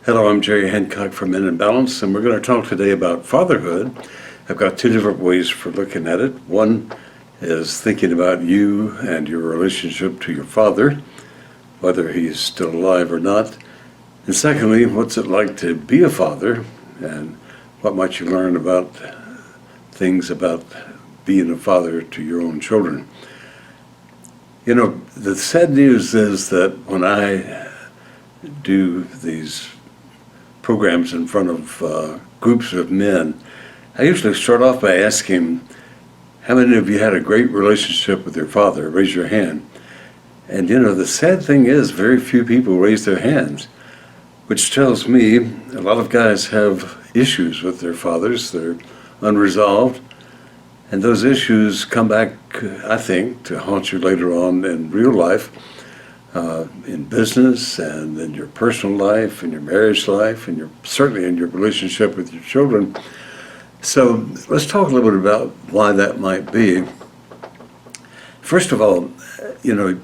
Hello, I'm Jerry Hancock from Men in Balance, and we're going to talk today about fatherhood. I've got two different ways for looking at it. One is thinking about you and your relationship to your father, whether he's still alive or not. And secondly, what's it like to be a father, and what might you learn about things about being a father to your own children. You know, the sad news is that when I do these programs in front of groups of men, I usually start off by asking, how many of you had a great relationship with your father? Raise your hand. And you know, the sad thing is very few people raise their hands, which tells me a lot of guys have issues with their fathers. They're unresolved. And those issues come back, I think, to haunt you later on in real life. In business and in your personal life, in your marriage life, and certainly in your relationship with your children. So let's talk a little bit about why that might be. First of all, you know,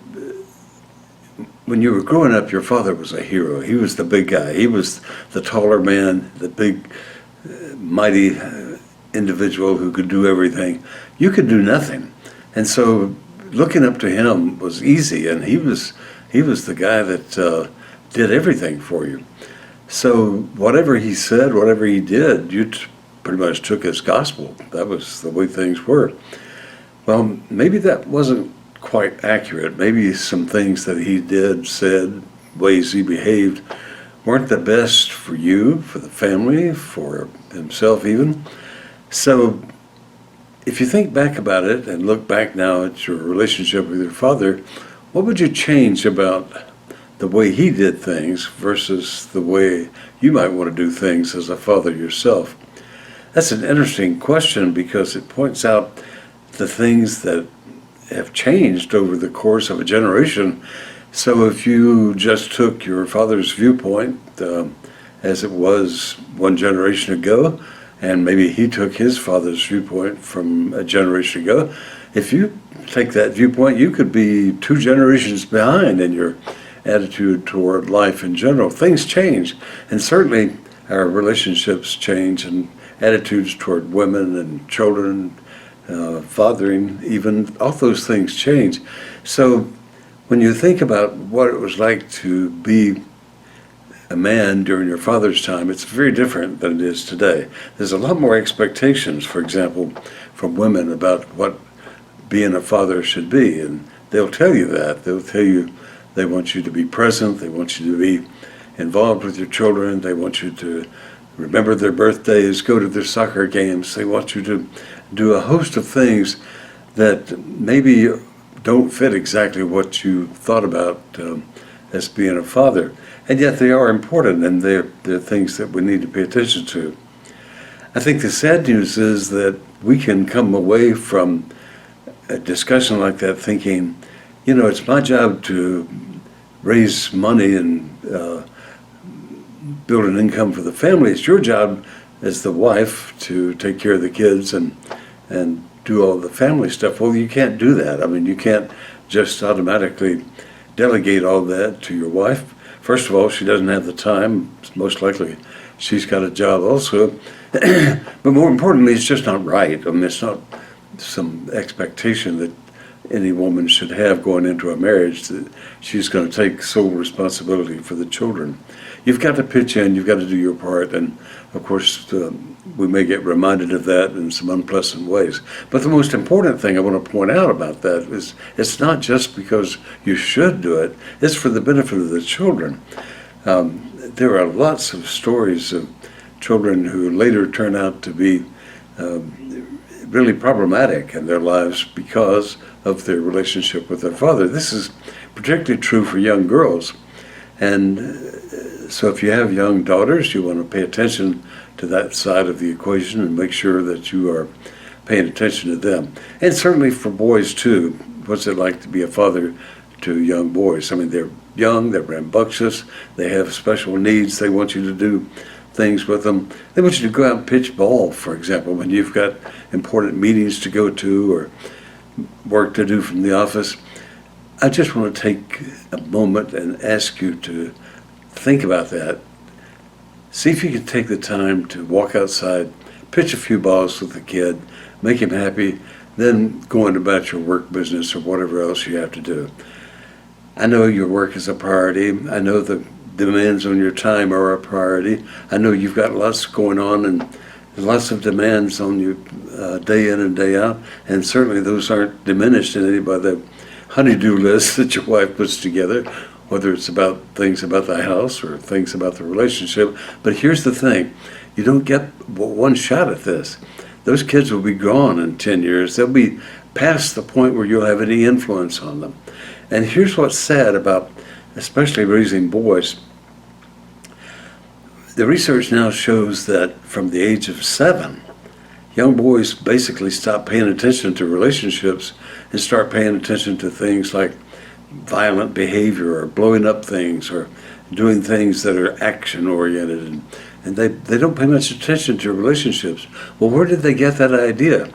when you were growing up, your father was a hero. He was the big guy. He was the taller man, the big, mighty individual who could do everything. You could do nothing. And so looking up to him was easy, and he was the guy that did everything for you. So whatever he said, whatever he did, you pretty much took as gospel. That was the way things were. Well, maybe that wasn't quite accurate. Maybe some things that he did, said, ways he behaved weren't the best for you, for the family, for himself even. So if you think back about it and look back now at your relationship with your father, what would you change about the way he did things versus the way you might want to do things as a father yourself? That's an interesting question because it points out the things that have changed over the course of a generation. So if you just took your father's viewpoint as it was one generation ago, and maybe he took his father's viewpoint from a generation ago, if you take that viewpoint, you could be two generations behind in your attitude toward life in general. Things change, and certainly our relationships change, and attitudes toward women and children, fathering, even, all those things change. So when you think about what it was like to be a man during your father's time, it's very different than it is today. There's a lot more expectations, for example, from women about what being a father should be, and they'll tell you that. They'll tell you they want you to be present, they want you to be involved with your children, they want you to remember their birthdays, go to their soccer games, they want you to do a host of things that maybe don't fit exactly what you thought about as being a father. And yet they are important, and they're things that we need to pay attention to. I think the sad news is that we can come away from a discussion like that thinking, you know, it's my job to raise money and build an income for the family. It's your job as the wife to take care of the kids and do all the family stuff. Well, you can't do that. I mean, you can't just automatically delegate all that to your wife. First of all, she doesn't have the time. Most likely she's got a job also. But more importantly, it's just not right. I mean, it's not some expectation that any woman should have going into a marriage, that she's going to take sole responsibility for the children. You've got to pitch in, you've got to do your part, and of course we may get reminded of that in some unpleasant ways. But the most important thing I want to point out about that is it's not just because you should do it, it's for the benefit of the children. There are lots of stories of children who later turn out to be really problematic in their lives because of their relationship with their father. This is particularly true for young girls. And so if you have young daughters, you want to pay attention to that side of the equation and make sure that you are paying attention to them. And certainly for boys too. What's it like to be a father to young boys? I mean, they're young, they're rambunctious, they have special needs, they want you to do things with them. They want you to go out and pitch ball, for example, when you've got important meetings to go to or work to do from the office. I just want to take a moment and ask you to think about that. See if you can take the time to walk outside, pitch a few balls with the kid, make him happy, then go on about your work business or whatever else you have to do. I know your work is a priority. I know the demands on your time are a priority. I know you've got lots going on and lots of demands on you day in and day out, and certainly those aren't diminished in any by the honey-do list that your wife puts together, whether it's about things about the house or things about the relationship. But here's the thing, you don't get one shot at this. Those kids will be gone in 10 years. They'll be past the point where you'll have any influence on them. And here's what's sad about especially raising boys. The research now shows that from the age of 7, young boys basically stop paying attention to relationships and start paying attention to things like violent behavior or blowing up things or doing things that are action-oriented. And they don't pay much attention to relationships. Well, where did they get that idea?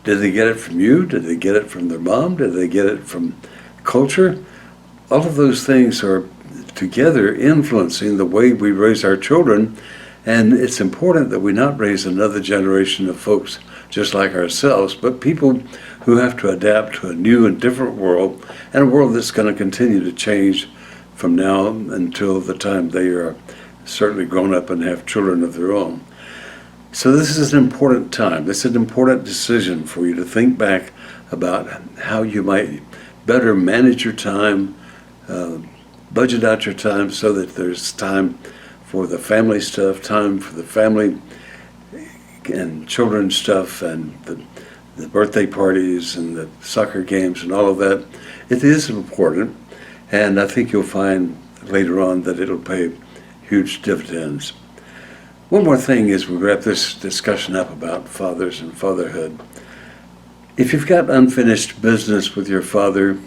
Did they get it from you? Did they get it from their mom? Did they get it from culture? All of those things are together influencing the way we raise our children, and it's important that we not raise another generation of folks just like ourselves, but people who have to adapt to a new and different world, and a world that's going to continue to change from now until the time they are certainly grown up and have children of their own. So this is an important time. This is an important decision for you to think back about how you might better manage your time, budget out your time so that there's time for the family stuff, time for the family and children stuff, and the birthday parties and the soccer games and all of that. It is important, and I think you'll find later on that it'll pay huge dividends. One more thing as we wrap this discussion up about fathers and fatherhood. If you've got unfinished business with your father,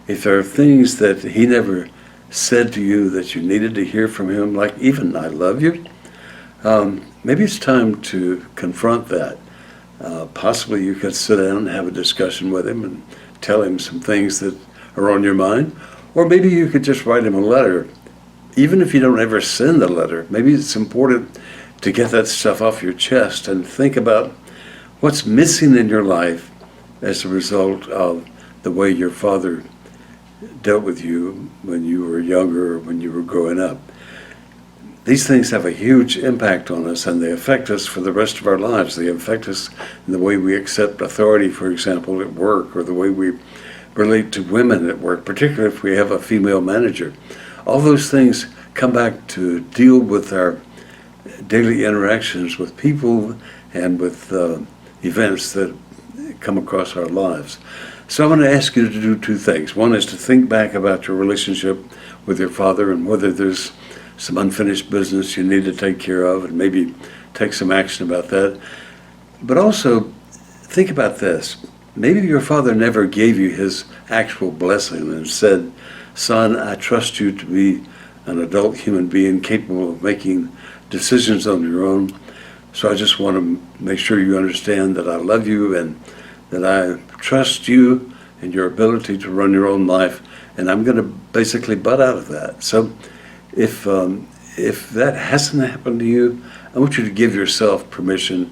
if there are things that he never said to you that you needed to hear from him, like even "I love you," maybe it's time to confront that. Possibly you could sit down and have a discussion with him and tell him some things that are on your mind. Or maybe you could just write him a letter. Even if you don't ever send a letter, maybe it's important to get that stuff off your chest and think about what's missing in your life as a result of the way your father dealt with you when you were younger or when you were growing up. These things have a huge impact on us, and they affect us for the rest of our lives. They affect us in the way we accept authority, for example, at work, or the way we relate to women at work, particularly if we have a female manager. All those things come back to deal with our daily interactions with people and with events that come across our lives. So I'm going to ask you to do two things. One is to think back about your relationship with your father and whether there's some unfinished business you need to take care of, and maybe take some action about that. But also think about this. Maybe your father never gave you his actual blessing and said, "Son, I trust you to be an adult human being capable of making decisions on your own. So I just want to make sure you understand that I love you and that I trust you and your ability to run your own life, and I'm going to basically butt out of that." So if that hasn't happened to you, I want you to give yourself permission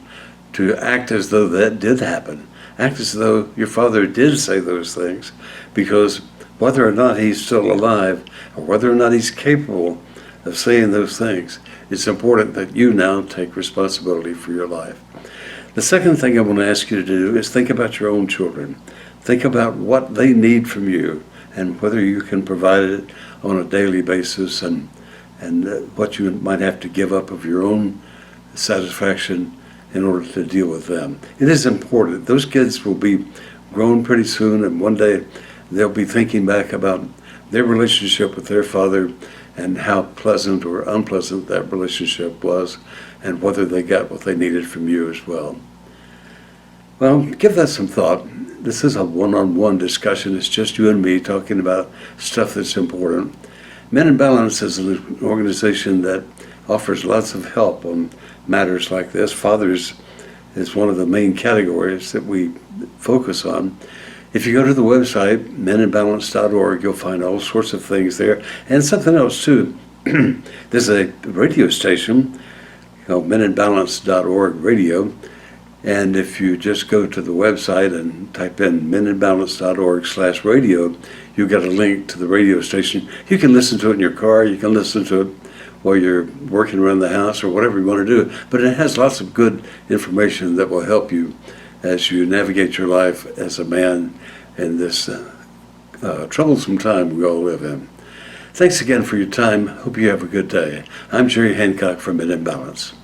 to act as though that did happen. Act as though your father did say those things, because whether or not he's still alive, or whether or not he's capable of saying those things, it's important that you now take responsibility for your life. The second thing I want to ask you to do is think about your own children. Think about what they need from you and whether you can provide it on a daily basis, and what you might have to give up of your own satisfaction in order to deal with them. It is important. Those kids will be grown pretty soon, and one day they'll be thinking back about their relationship with their father and how pleasant or unpleasant that relationship was, and whether they got what they needed from you as well. Well, give that some thought. This is a one-on-one discussion. It's just you and me talking about stuff that's important. Men in Balance is an organization that offers lots of help on matters like this. Fathers is one of the main categories that we focus on. If you go to the website, meninbalance.org, you'll find all sorts of things there. And something else too, This is a radio station called meninbalance.org radio. And if you just go to the website and type in meninbalance.org/radio, you get a link to the radio station. You can listen to it in your car. You can listen to it while you're working around the house or whatever you want to do. But it has lots of good information that will help you as you navigate your life as a man in this troublesome time we all live in. Thanks again for your time. Hope you have a good day. I'm Jerry Hancock from Men in Balance.